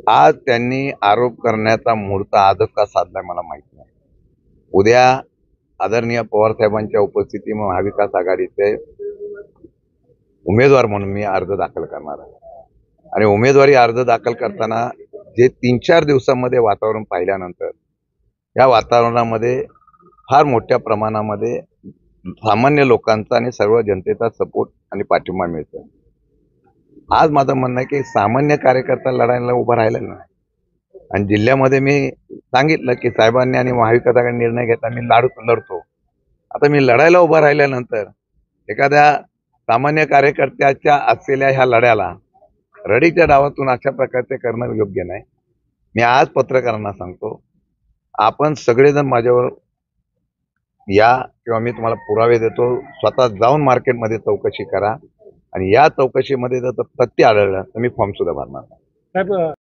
आज त्यांनी आरोप करण्याचा मुहूर्त आजच का साधलाय मला माहित नाही. उद्या आदरणीय पवार साहेबांच्या उपस्थितीत महाविकास आघाडीचे उमेदवार म्हणून मी अर्ज दाखल करणार आहे. आणि उमेदवारी अर्ज दाखल करताना जे 3-4 दिवसांमध्ये वातावरण पाहिल्यानंतर या वातावरणामध्ये फार मोठ्या प्रमाणामध्ये सामान्य लोकांचा आणि सर्व जनतेचा सपोर्ट आणि पाठिंबा मिळतो. आज माझं म्हणणं आहे की सामान्य कार्यकर्ता लढायला उभा राहिला नाही. आणि जिल्ह्यामध्ये मी सांगितलं की साहेबांनी आणि महाविकास आघाडी निर्णय घेतला, मी लढतो. आता मी लढायला उभा राहिल्यानंतर एखाद्या सामान्य कार्यकर्त्याच्या असलेल्या ह्या लढ्याला रडीच्या डावातून अशा प्रकारचे करणं योग्य नाही. मी आज पत्रकारांना सांगतो, आपण सगळेजण माझ्यावर या किंवा मी तुम्हाला पुरावे देतो. स्वतः जाऊन मार्केटमध्ये चौकशी करा आणि या चौकशीमध्ये जर तथ्य आढळलं तर मी फॉर्म सुद्धा भरणार.